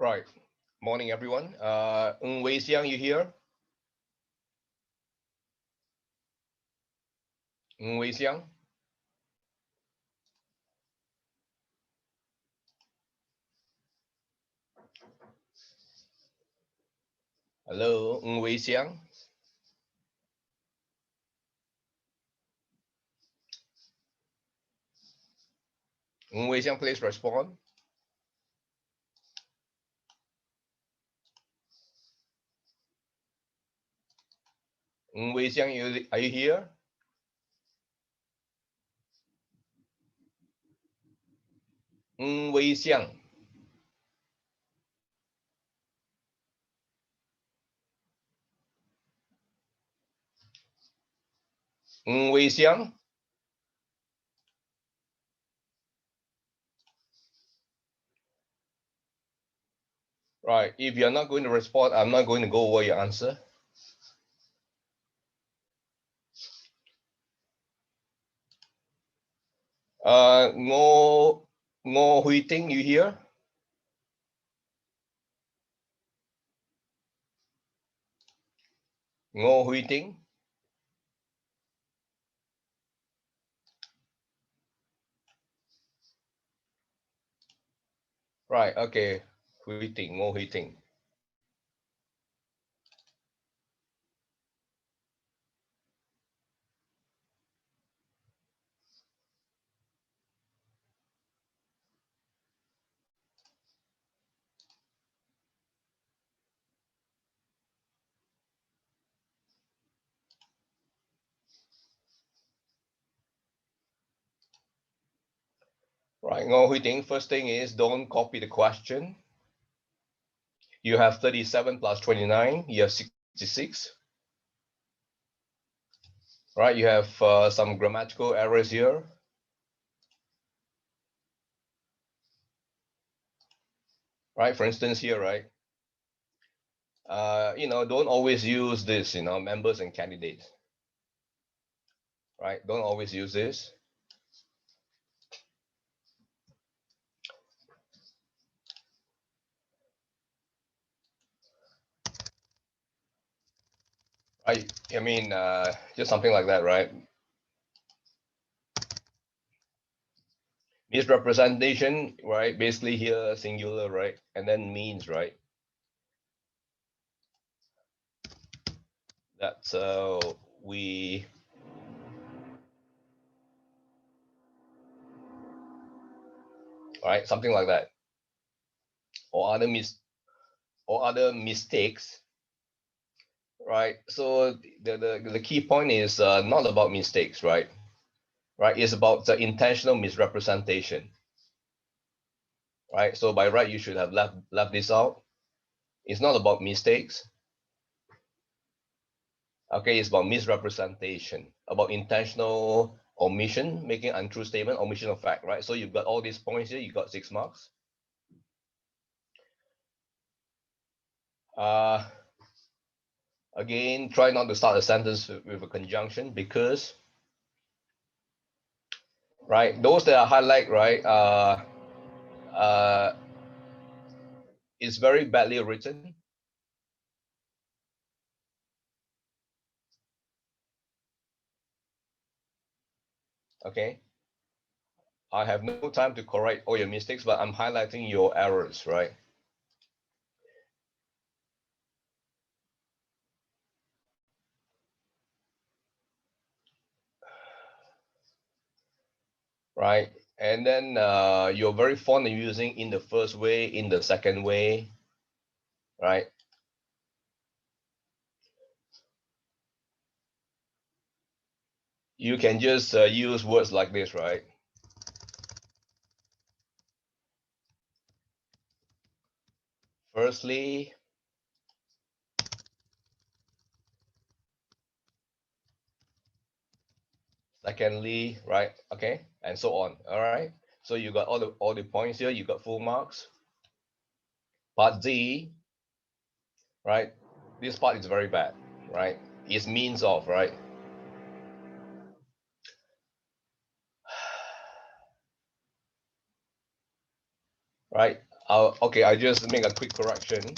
Right. Morning, everyone. Ng Wei Xiang, you here? Ng Wei Xiang? Hello, Ng Wei Xiang? Ng Wei Xiang, please respond. Ng Wei Xiang, are you here? Ng Wei Xiang. Ng Wei Xiang? Right. If you're not going to respond, I'm not going to go over your answer. Ngo Hui Ting, you here? Ngo Hui Ting? Right. Okay. Hui Ting, Ngo Hui Ting. Right. Ngo Hui Ting, first thing is don't copy the question. You have 37 plus 29, you have 66. Right, you have some grammatical errors here. Right, for instance here, right? Don't always use this, members and candidates. Right, don't always use this. I mean, just something like that, right? Misrepresentation, right? Basically here, singular, right? And then means, right? That's we right, something like that. Or other mistakes, right? So the key point is not about mistakes, right? Right, it's about the intentional misrepresentation. Right, so by right you should have left this out. It's not about mistakes. Okay, it's about misrepresentation, about intentional omission, making untrue statement, omission of fact, right? So you've got all these points here, you got 6 marks. Again, try not to start a sentence with a conjunction because, right, those that are highlight, right, it's very badly written. Okay, I have no time to correct all your mistakes, but I'm highlighting your errors, right? Right, and then you're very fond of using in the first way, in the second way, right? You can just use words like this, right? Firstly, secondly, right? Okay, and so on. All right. So you got all the points here. You got full marks. Part D, right? This part is very bad, right? It's means of, right? Right. Okay, I just make a quick correction.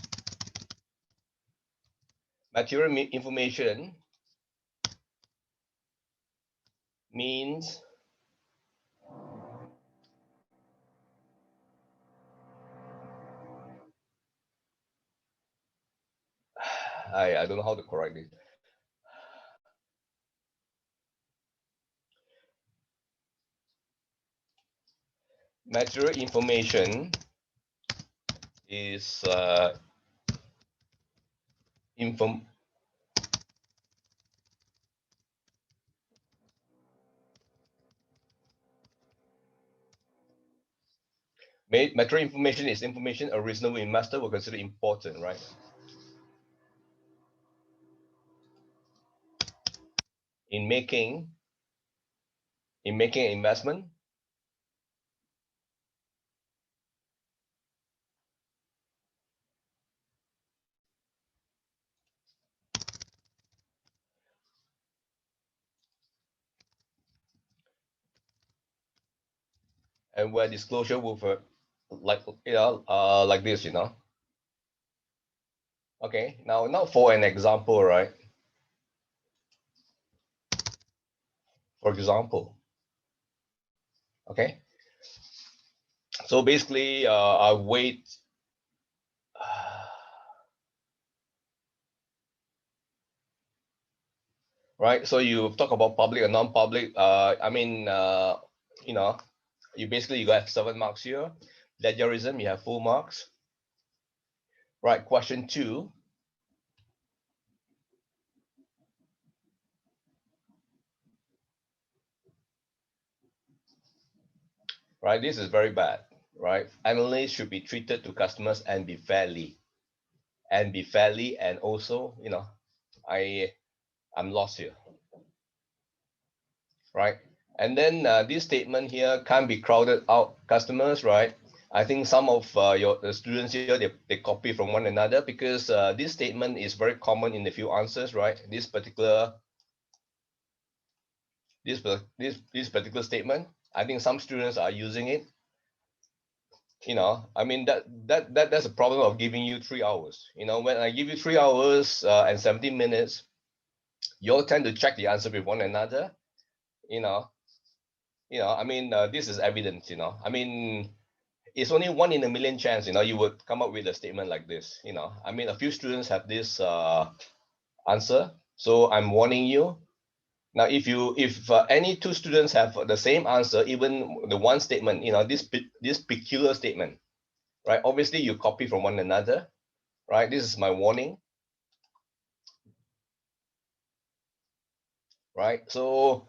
Material information means I don't know how to correct this. Material information is material information is information a reasonable investor will consider important, right? In making an investment. And where disclosure will like like this, Okay, now for an example, right? For example, okay. So basically, I wait. Right. So you talk about public and non-public. I mean, you basically you got 7 marks here. Plagiarism, you have full marks. Right. Question 2. Right. This is very bad. Right. Analysts should be treated to customers and be fairly, and also, I'm lost here. Right. And then this statement here can't be crowded out customers, right? I think some of the students here, they copy from one another because this statement is very common in the few answers, right? This particular statement, I think some students are using it. I mean that's a problem of giving you 3 hours. When I give you 3 hours and 17 minutes, you'll tend to check the answer with one another. You know, I mean this is evidence. I mean it's only 1 in a million chance, you would come up with a statement like this. I mean a few students have this answer, so I'm warning you. Now if any 2 students have the same answer, even the one statement, this peculiar statement, right? Obviously you copy from one another, right? This is my warning, right? So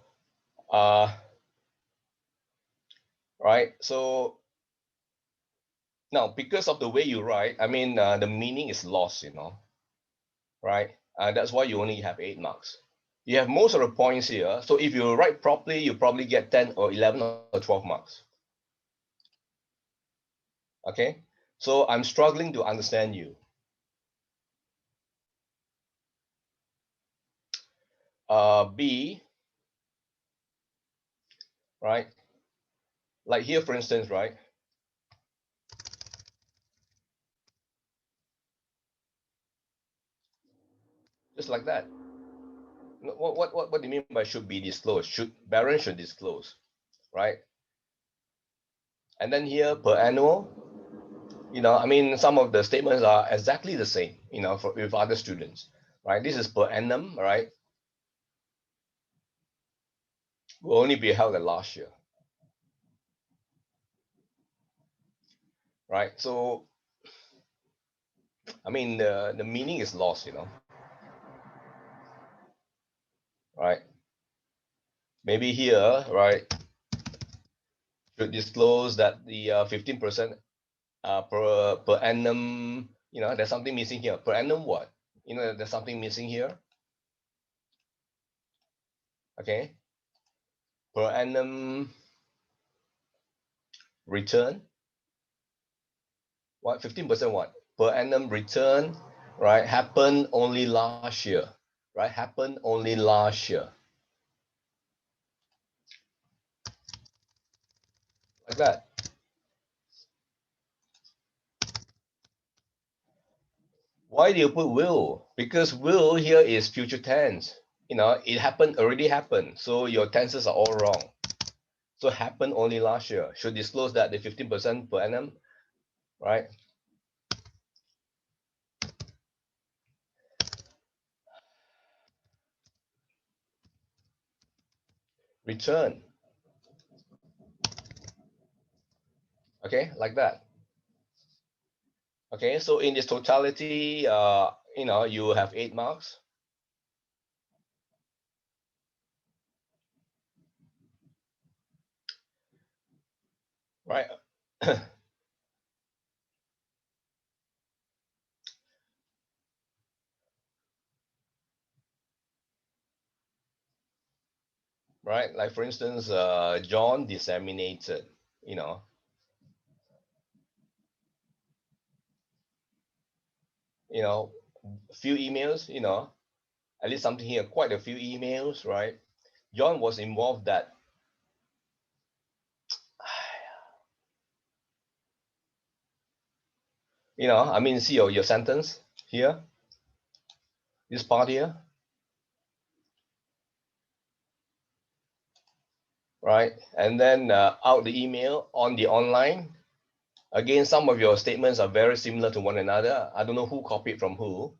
right, so now because of the way you write, I mean the meaning is lost, right? That's why you only have 8 marks. You have most of the points here. So if you write properly, you probably get 10 or 11 or 12 marks. Okay. So I'm struggling to understand you. B, right? Like here, for instance, right? Just like that. What do you mean by should be disclosed? Baron should disclose, right? And then here per annual, I mean, some of the statements are exactly the same, with other students, right? This is per annum, right? Will only be held at last year, right? So, I mean, the meaning is lost, right? Maybe here, right, should disclose that the 15% per annum, there's something missing here. Per annum what? There's something missing here. Okay. Per annum return. What? 15% what? Per annum return, right? Happened only last year, right? Happened only last year. Like that. Why do you put will? Because will here is future tense. You know, it happened, already happened. So your tenses are all wrong. So happened only last year. Should disclose that the 15% per annum, right? Return. Okay, like that. Okay, so in this totality, you know, you have 8 marks. Right. Right. Like for instance, John disseminated, you know, a few emails, you know, at least something here, quite a few emails, right? John was involved that, you know, I mean, see your sentence here, this part here, right? And then out the email on the online. Again, some of your statements are very similar to one another. I don't know who copied from who.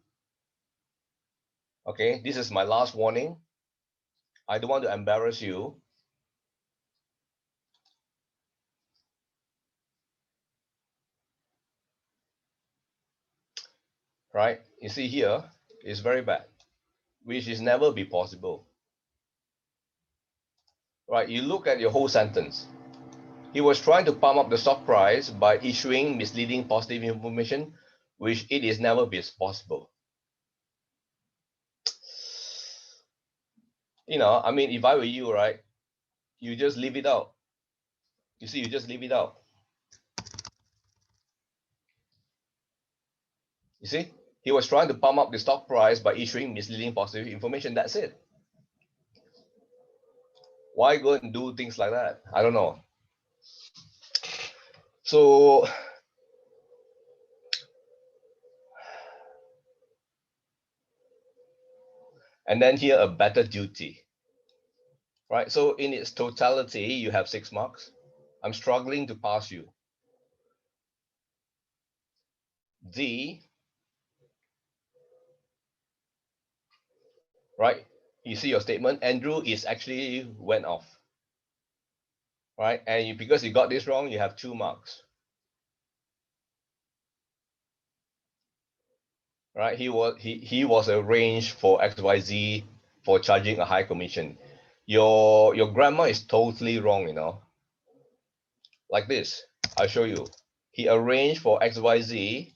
Okay, this is my last warning. I don't want to embarrass you. Right? You see here, it's very bad, which is never be possible. Right? You look at your whole sentence. He was trying to pump up the stock price by issuing misleading positive information, which it is never be possible. You know, I mean, if I were you, right, you just leave it out. You see, you just leave it out. You see, he was trying to pump up the stock price by issuing misleading positive information. That's it. Why go and do things like that? I don't know. So, and then here a better duty, right? So in its totality, you have 6 marks. I'm struggling to pass you. D, right? You see your statement, Andrew is actually went off, right? And you, because you got this wrong, you have 2 marks, right? He was arranged for XYZ for charging a high commission. Your grammar is totally wrong, you know. Like this, I'll show you. He arranged for XYZ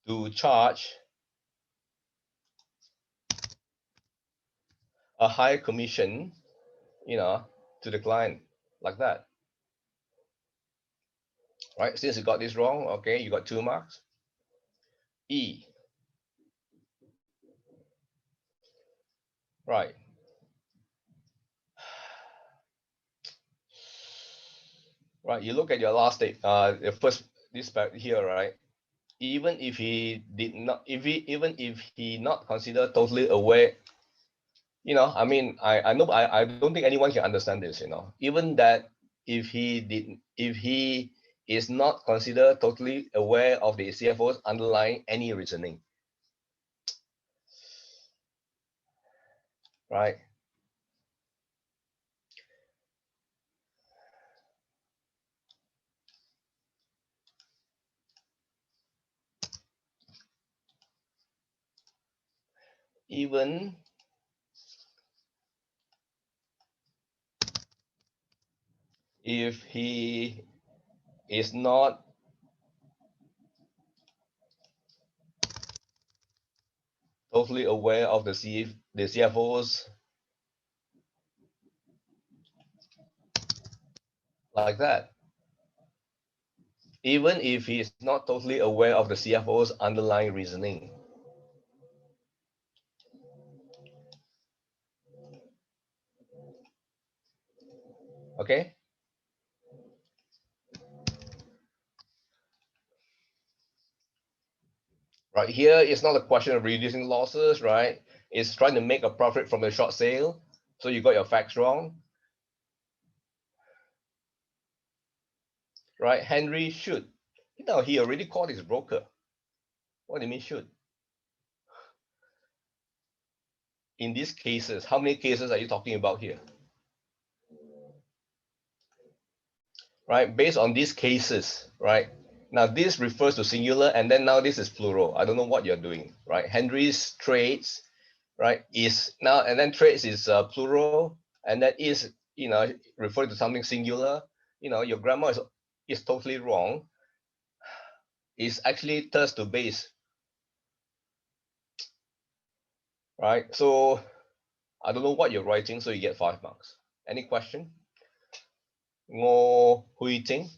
to charge a high commission, you know, to the client, like that, right? Since you got this wrong, okay, you got 2 marks. E, right? Right. You look at your last state, the first this part here, right? Even if he did not, even if he not considered totally aware, you know, I mean, I know I don't think anyone can understand this, you know. Even that, if he is not considered totally aware of the CFO's underlying any reasoning, right? Even if he is not totally aware of the CFO's, like that. Even if he is not totally aware of the CFO's underlying reasoning. Okay. Right here, it's not a question of reducing losses, right? It's trying to make a profit from the short sale. So you got your facts wrong, right? Henry should. You know, he already called his broker. What do you mean should? In these cases, how many cases are you talking about here? Right, based on these cases, right? Now this refers to singular, and then now this is plural. I don't know what you're doing, right? Henry's trades, right, is now, and then trades is plural, and that is, you know, referring to something singular. You know, your grammar is totally wrong. It's actually thirds to base, right? So I don't know what you're writing, so you get 5 marks. Any question? Ngô Huy Ting.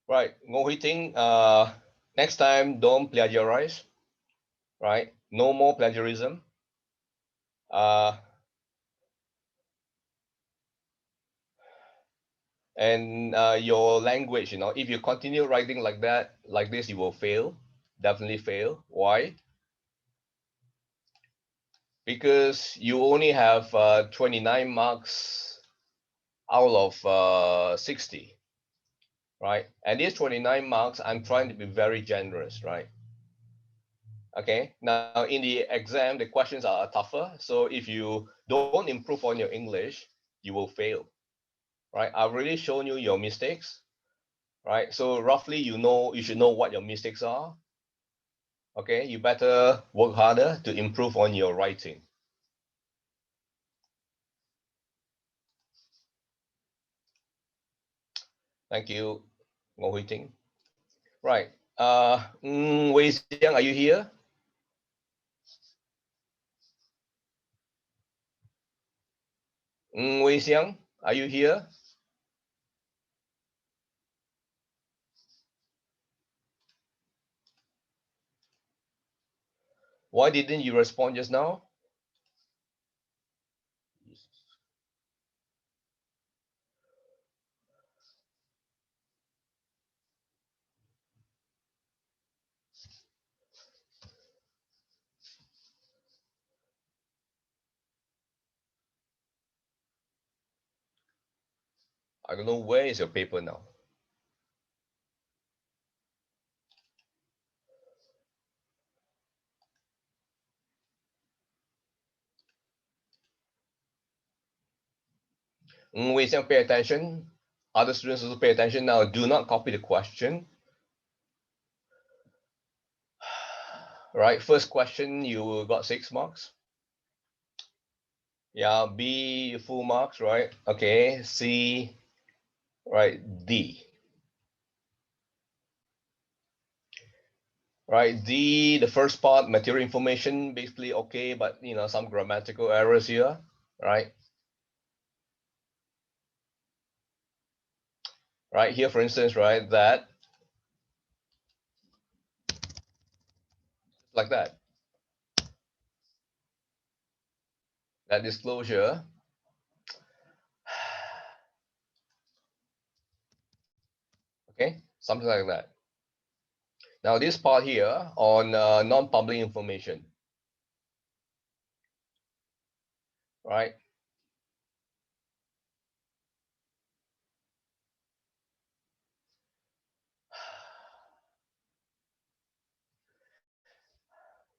Right, Ngô Huy Ting, next time don't plagiarize, right? No more plagiarism. And your language, you know, if you continue writing like that, like this, you will fail, definitely fail. Why? Because you only have 29 marks out of 60, right? And these 29 marks, I'm trying to be very generous, right? Okay, now in the exam, the questions are tougher. So if you don't improve on your English, you will fail, right? I've already shown you your mistakes, right? So roughly, you should know what your mistakes are. Okay, you better work harder to improve on your writing. Thank you, Ngô Huy Ting. Right. Wei Xiang, are you here? Wei Xiang, are you here? Why didn't you respond just now? I don't know, where is your paper now? Wei Xiang, pay attention. Other students also pay attention now. Do not copy the question. Right, first question, you got 6 marks. Yeah, B, full marks, right? Okay, C, right, D. Right, D, the first part, material information, basically okay, but you know, some grammatical errors here, right? Right here, for instance, right, that, like that disclosure, okay, something like that. Now this part here on non-public information, right?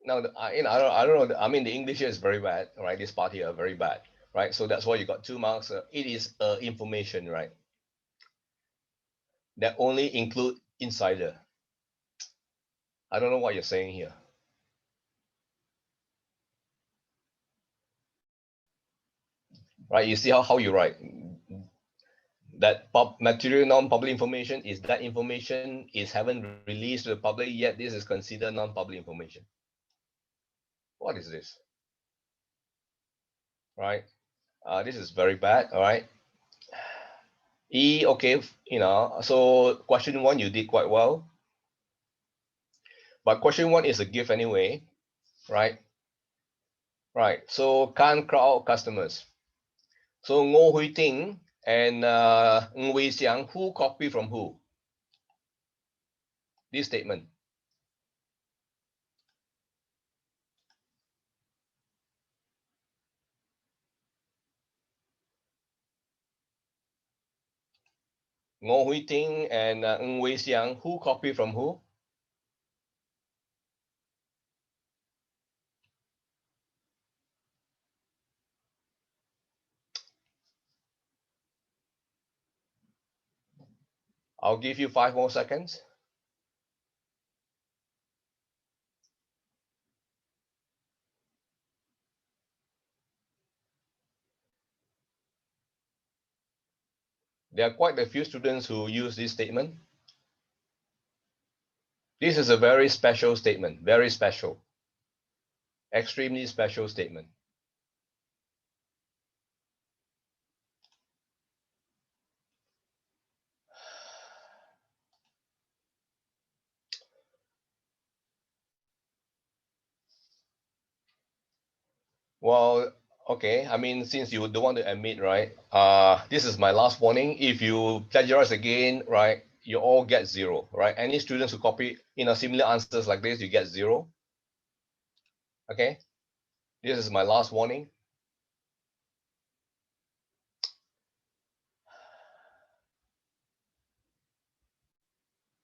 Now, you know, I don't know. I mean, the English here is very bad, right? This part here, very bad, right? So that's why you got 2 marks. It is information, right? That only include insider. I don't know what you're saying here. Right, you see how you write that material non-public information is that information is haven't released to the public yet. This is considered non-public information. What is this? Right, this is very bad. All right, E, okay, you know, so question 1 you did quite well, but question 1 is a gift anyway, right? Right, so can't crowd customers. So Ngô Huy Ting and Ng Wei Xiang, who copy from who? This statement. Ngô Huy Ting and Ng Wei Xiang, who copy from who? I'll give you 5 more seconds. There are quite a few students who use this statement. This is a very special statement, very special, extremely special statement. Well, okay. I mean, since you don't want to admit, right? This is my last warning. If you plagiarize again, right, you all get 0, right? Any students who copy, similar answers like this, you get 0. Okay. This is my last warning.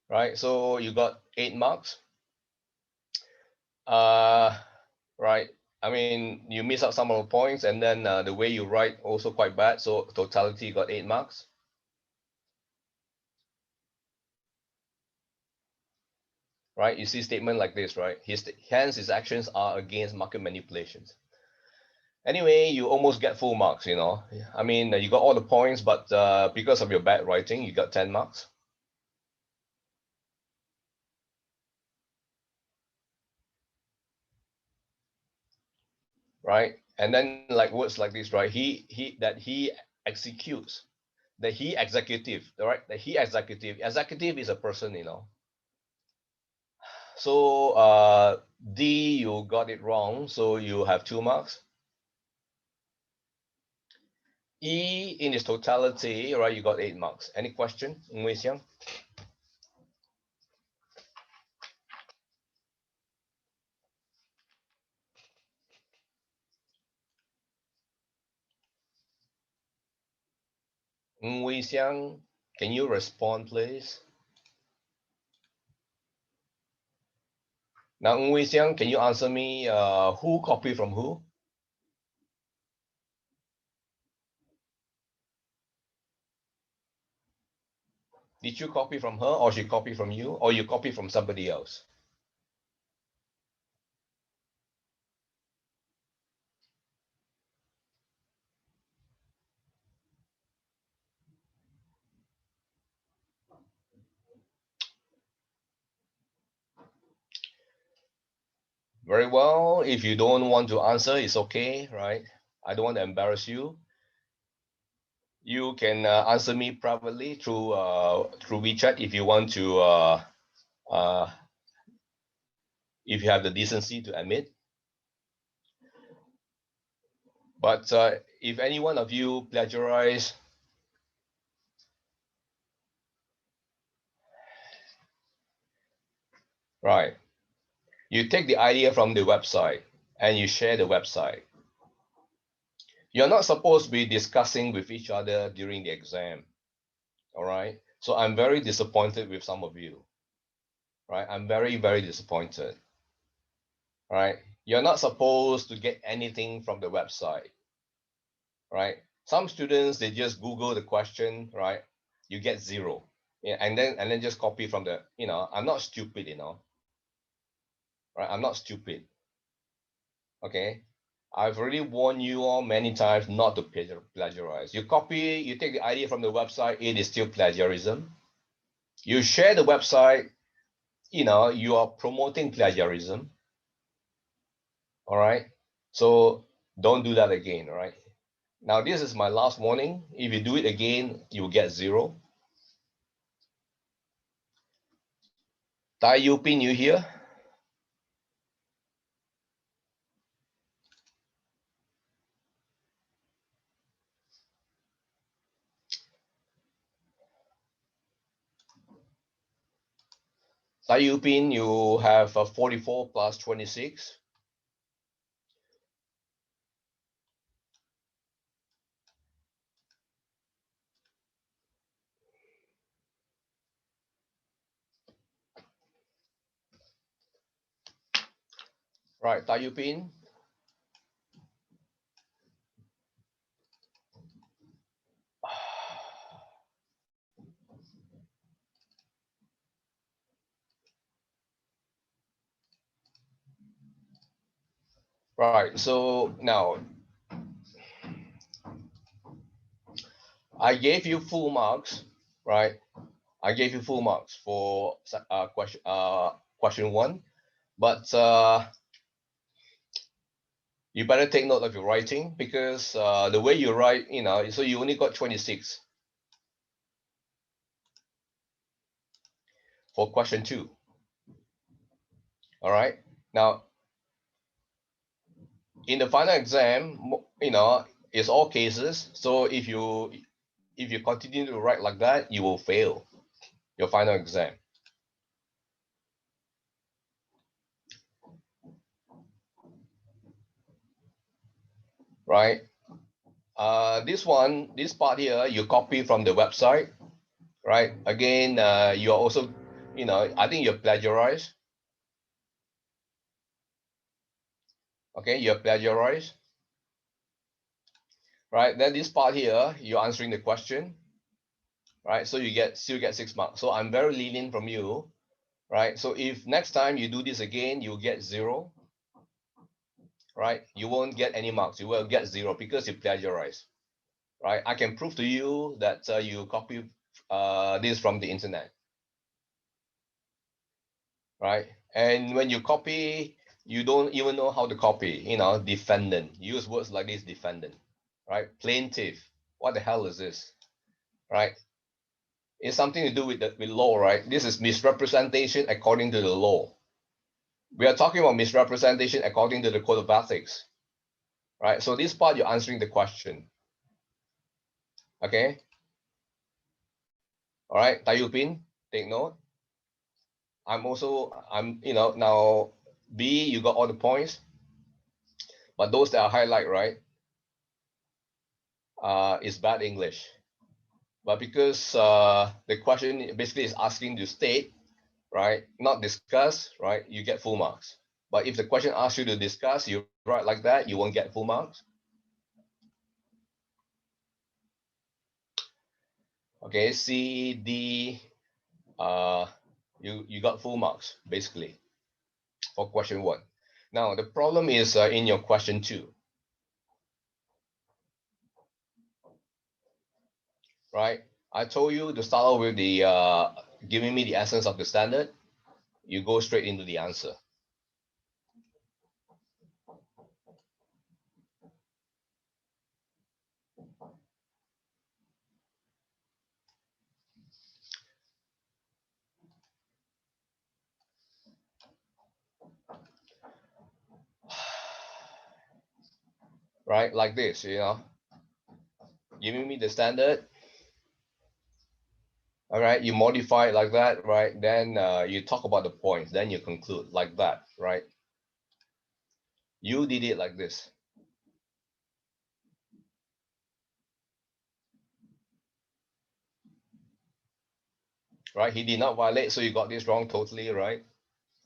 Right. So you got 8 marks. Right. I mean, you miss out some of the points, and then the way you write also quite bad. So totality you got 8 marks. Right. You see statement like this, right? Hence his actions are against market manipulations. Anyway, you almost get full marks. I mean, you got all the points, but because of your bad writing, you got 10 marks. Right. And then like words like this, right? He executes, that he executive, right? That he executive is a person. So D, you got it wrong, so you have 2 marks. E in its totality, right? You got 8 marks. Any question, Ng Wei Xiang? Ng Wei Xiang, can you respond, please? Now, Ng Wei Xiang, can you answer me? Who copied from who? Did you copy from her, or she copied from you, or you copied from somebody else? Very well. If you don't want to answer, it's okay, right? I don't want to embarrass you. You can answer me privately through WeChat if you want to. Uh, if you have the decency to admit. But if any one of you plagiarize, right, you take the idea from the website and you share the website. You're not supposed to be discussing with each other during the exam. All right. So I'm very disappointed with some of you. Right. I'm very, very disappointed. Right. You're not supposed to get anything from the website. Right. Some students, they just Google the question, right? You get 0. Yeah, and then just copy from the, I'm not stupid, right? I'm not stupid. Okay. I've already warned you all many times not to plagiarize. You copy, you take the idea from the website, it is still plagiarism. You share the website, you are promoting plagiarism. All right. So don't do that again. All right. Now, this is my last warning. If you do it again, you will get 0. Tai Yupin, you here? Tai Yu Pin, you have 44 plus 26. Right, Tai Yu Pin. Right, so now I gave you full marks, right? I gave you full marks for question one, but you better take note of your writing, because the way you write, so you only got 26 for question two. All right. Now, in the final exam, it's all cases. So if you continue to write like that, you will fail your final exam. Right. This part here, you copy from the website, right? Again, you are also, I think you plagiarize. Okay, you plagiarize. Right. Then this part here, you're answering the question. Right. So you still get 6 marks. So I'm very lenient from you. Right. So if next time you do this again, you get 0. Right. You won't get any marks. You will get 0 because you plagiarize. Right. I can prove to you that you copy this from the internet. Right. And when you copy, you don't even know how to copy. Defendant. Use words like this: defendant. Right. Plaintiff. What the hell is this? Right. It's something to do with with law, right? This is misrepresentation according to the law. We are talking about misrepresentation according to the code of ethics, right? So this part, you're answering the question. Okay. All right. Tai Yu Pin, take note. Now B, you got all the points, but those that are highlight, right, is bad English. But because the question basically is asking to state, right, not discuss, right, you get full marks. But if the question asks you to discuss, you write like that, you won't get full marks. Okay, C, D, you got full marks basically for question one. Now the problem is in your question two, right? I told you to start off with the giving me the essence of the standard. You go straight into the answer. Right, like this, giving me the standard. All right, you modify it like that, right? Then you talk about the points, then you conclude like that, right? You did it like this. Right, he did not violate, so you got this wrong totally, right?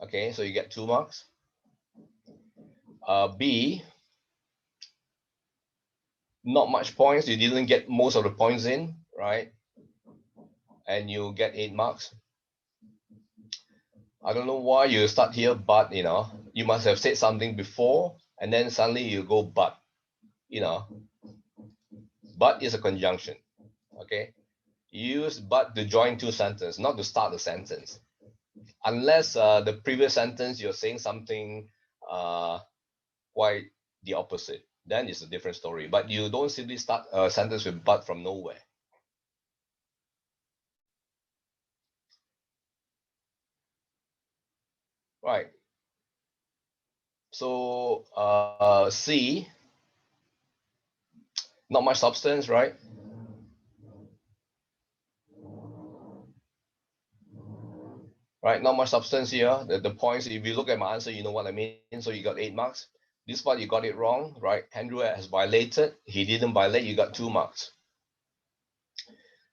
Okay, so you get 2 marks. B, not much points, you didn't get most of the points in, right? And you get 8 marks. I don't know why you start here, but you must have said something before, and then suddenly you go but. But is a conjunction. Okay, use but to join 2 sentences, not to start the sentence. Unless the previous sentence you're saying something quite the opposite, then it's a different story. But you don't simply start a sentence with but from nowhere. Right. So C, not much substance, right? right? Not much substance here. The points, if you look at my answer, you know what I mean. So you got 8 marks. This part you got it wrong, right? Andrew has violated. He didn't violate. You got 2 marks,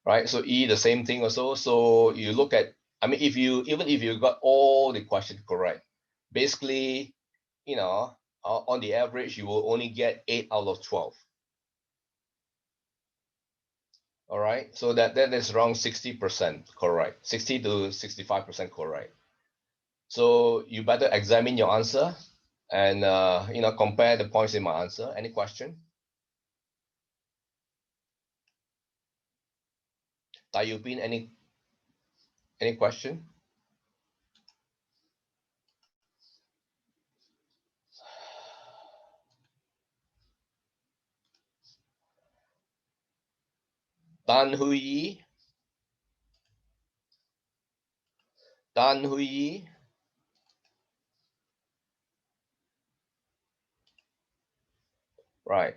right? So E, the same thing also. So you look at, I mean, even if you got all the questions correct, basically, you know, on the average, you will only get 8 out of 12. All right, so that is around 60% correct, 60 to 65% correct. So you better examine your answer and compare the points in my answer. Any question? Tai Yupin, any question? Dan Hui, Dan Hui. Right.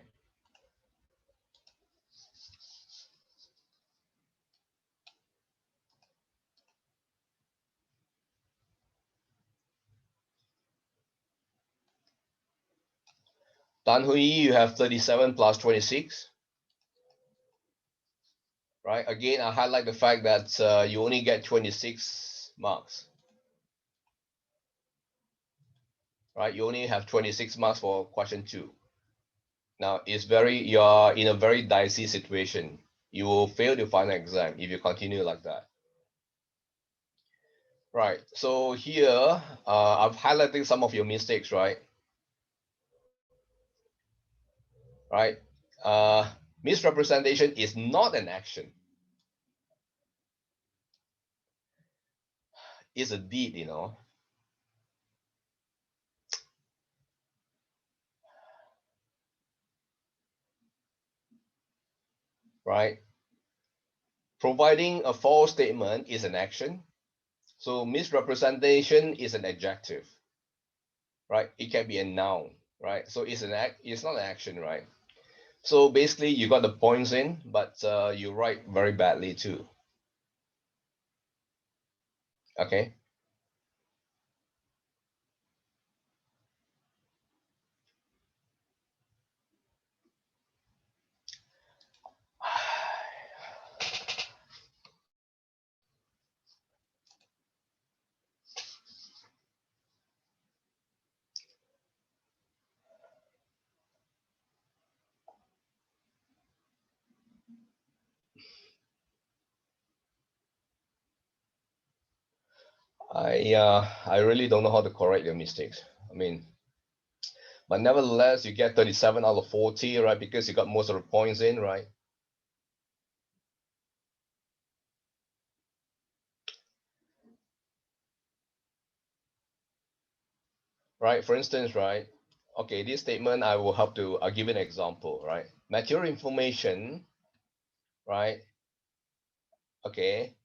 Dan Hui, you have 37 plus 26. Right. Again, I highlight the fact that you only get 26 marks. Right. You only have 26 marks for question 2. Now, you're in a very dicey situation. You will fail the final exam if you continue like that. Right. So here, I've highlighted some of your mistakes, right? Right. Misrepresentation is not an action. It's a deed, right? Providing a false statement is an action. So misrepresentation is an adjective, right? It can be a noun, right? So it's not an action, right? So basically you got the points in, but you write very badly too. Okay. I really don't know how to correct your mistakes. I mean, but nevertheless, you get 37 out of 40, right? Because you got most of the points in, right? Right. For instance, right? Okay, this statement I'll give an example, right? Material information, right? Okay.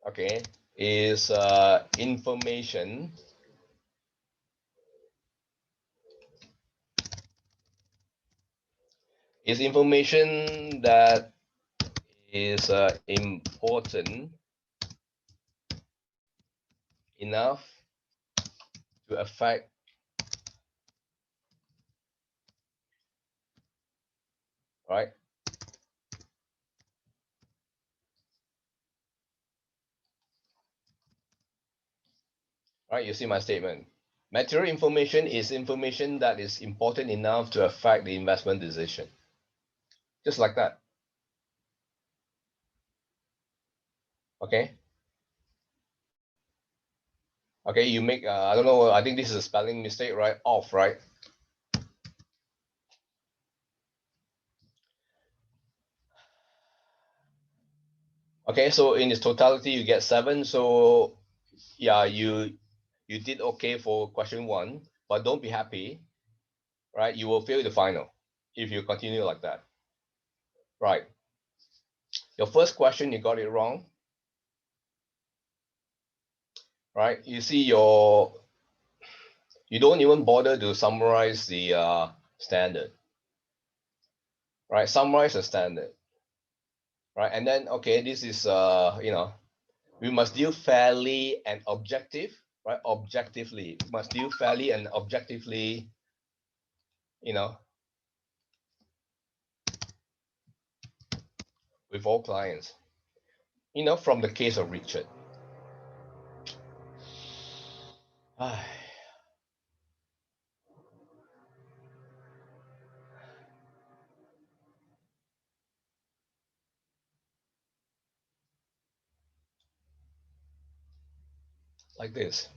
Okay. Is information that is important enough to affect, right? Right, you see my statement. Material information is information that is important enough to affect the investment decision. Just like that. Okay. Okay, you make, I don't know, I think this is a spelling mistake, right? Off, right? Okay, so in its totality, you get 7. So yeah, you did okay for question 1, but don't be happy, right? You will fail the final if you continue like that. Right. Your first question, you got it wrong. Right. You see you don't even bother to summarize the standard. right? Summarize the standard, right? And then, okay, this is, we must deal fairly and objective, right? Objectively, we must deal fairly and objectively, with all clients. From the case of Richard. Like this.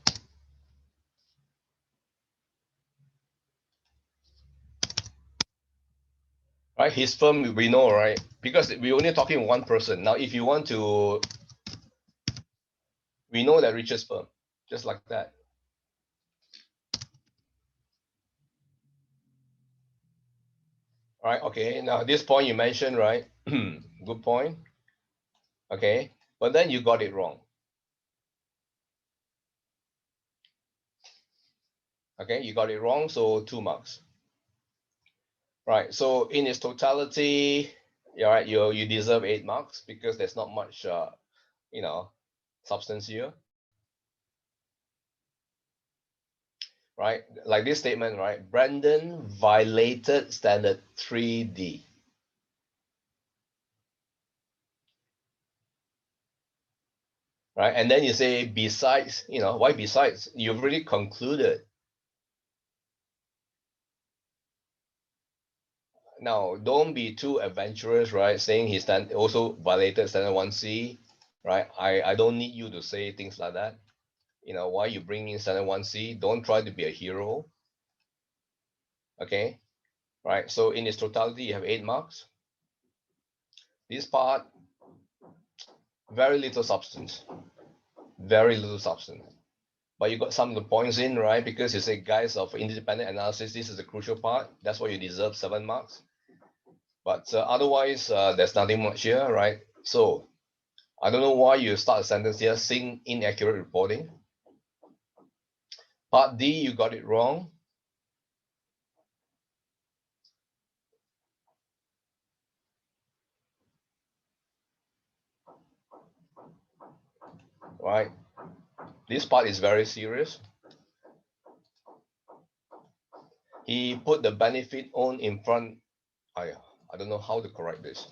Right, his firm, we know, right? Because we're only talking one person. Now, if you want to, we know that Richard's firm, just like that. Right, okay, now this point you mentioned, right? Good point. Okay, but then you got it wrong. Okay, you got it wrong, so 2 marks. Right, so in its totality, you're right, you deserve 8 marks because there's not much, substance here. Right, like this statement, right? Brandon violated standard 3D. Right, and then you say besides, why besides? You've already concluded. Now, don't be too adventurous, right? Saying he also violated standard 1C, right? I don't need you to say things like that. Why you bring in standard 1C? Don't try to be a hero. Okay, right? So in its totality, you have 8 marks. This part, very little substance. Very little substance. But you got some of the points in, right? Because you say, guys, of independent analysis, this is the crucial part. That's why you deserve 7 marks. But otherwise, there's nothing much here, right? So I don't know why you start a sentence here, saying inaccurate reporting. Part D, you got it wrong. Right? This part is very serious. He put the benefit owned in front. I don't know how to correct this.